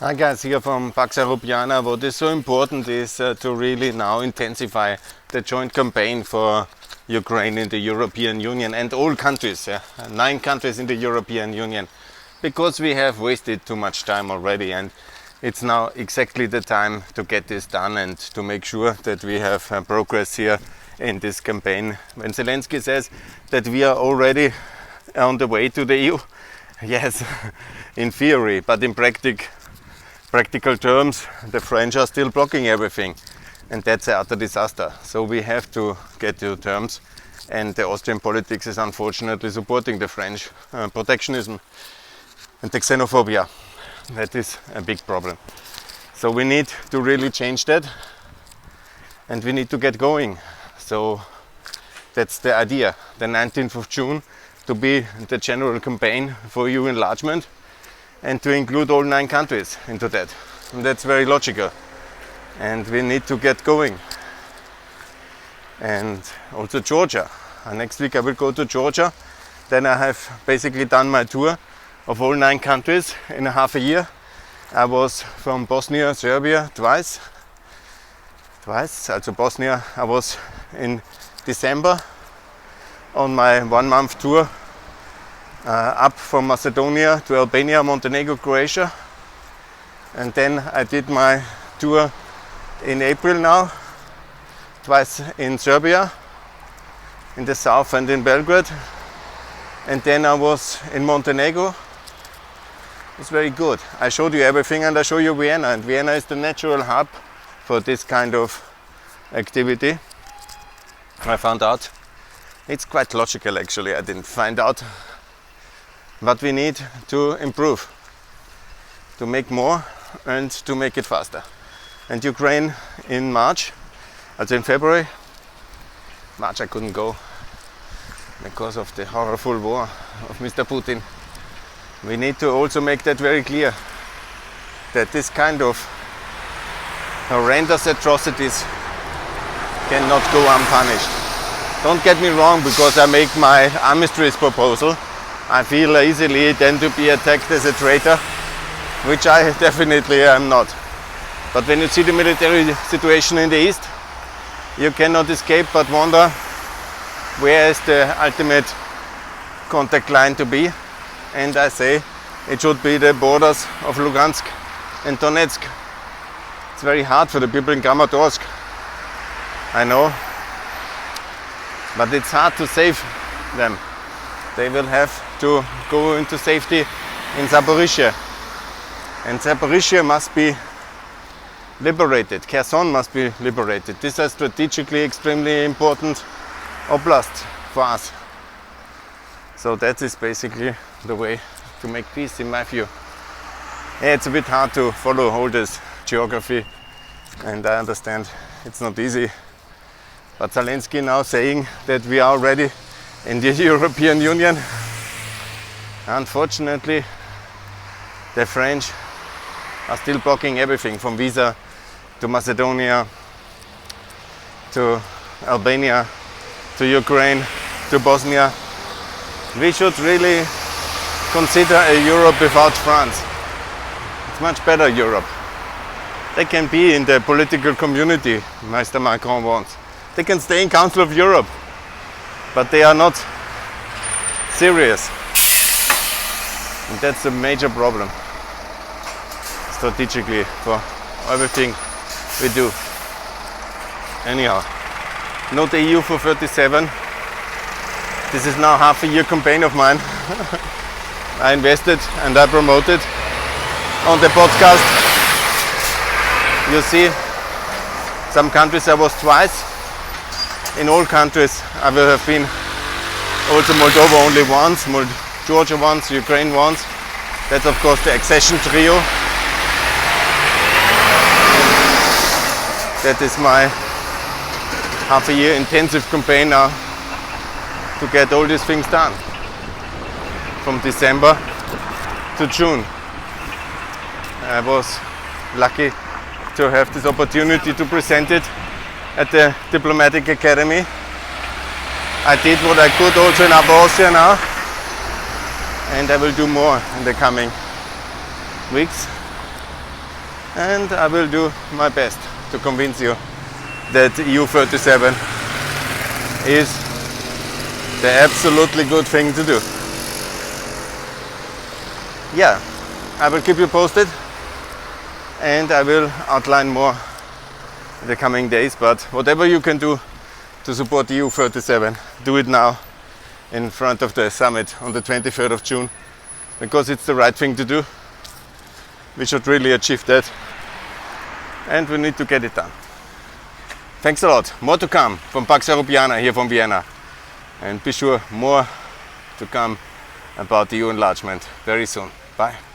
Hi guys, here from Pax Europiana. What is so important is to really now intensify the joint campaign for Ukraine in the European Union and all countries, 9 countries in the European Union, because we have wasted too much time already, and it's now exactly the time to get this done and to make sure that we have progress here in this campaign. When Zelensky says that we are already on the way to the EU, yes, in theory, but in practical terms, the French are still blocking everything, and that's an utter disaster. So we have to get to terms, and the Austrian politics is unfortunately supporting the French protectionism and the xenophobia. That is a big problem. So we need to really change that, and we need to get going. So that's the idea, the 19th of June, to be the general campaign for EU enlargement, and to include all 9 countries into that. And that's very logical. And we need to get going. And also Georgia. Next week I will go to Georgia. Then I have basically done my tour of all 9 countries in a half a year. I was from Bosnia, Serbia twice. Also Bosnia, I was in December on my 1-month tour. Up from Macedonia to Albania, Montenegro, Croatia, and then I did my tour in April now, twice in Serbia, in the south and in Belgrade, and then I was in Montenegro. It was very good. I showed you everything, and I show you Vienna, and Vienna is the natural hub for this kind of activity. I found out it's quite logical actually. I didn't find out. But we need to improve, to make more and to make it faster. And Ukraine in March, also in February, March I couldn't go because of the horrible war of Mr. Putin. We need to also make that very clear, that this kind of horrendous atrocities cannot go unpunished. Don't get me wrong, because I make my armistice proposal, I feel easily then to be attacked as a traitor, which I definitely am not. But when you see the military situation in the east, you cannot escape but wonder where is the ultimate contact line to be. And I say it should be the borders of Lugansk and Donetsk. It's very hard for the people in Kramatorsk, I know, but it's hard to save them. They will have to go into safety in Zaporizhia. And Zaporizhia must be liberated. Kherson must be liberated. This is strategically extremely important oblast for us. So that is basically the way to make peace in my view. Yeah, it's a bit hard to follow all this geography, and I understand it's not easy. But Zelensky now saying that we are already in the European Union. Unfortunately, the French are still blocking everything from visa to Macedonia, to Albania, to Ukraine, to Bosnia. We should really consider a Europe without France. It's much better Europe. They can be in the political community, Mr. Macron wants. They can stay in Council of Europe, but they are not serious. And that's a major problem strategically for everything we do. Anyhow, not the EU for 37. This is now half a year campaign of mine. I invested and I promoted on the podcast. You see, some countries I was twice. In all countries I will have been. Also Moldova only once, Georgia once, Ukraine once. That's of course the accession trio. That is my half a year intensive campaign now to get all these things done. From December to June. I was lucky to have this opportunity to present it at the Diplomatic Academy. I did what I could also in Upper Austria now, and I will do more in the coming weeks. and I will do my best to convince you that EU37 is the absolutely good thing to do. Yeah, I will keep you posted, and I will outline more in the coming days, but whatever you can do to support EU37, do it now in front of the summit on the 23rd of June, because it's the right thing to do. We should really achieve that, and we need to get it done. Thanks a lot. More to come from Pax Europiana here from Vienna, and be sure more to come about EU enlargement very soon. Bye.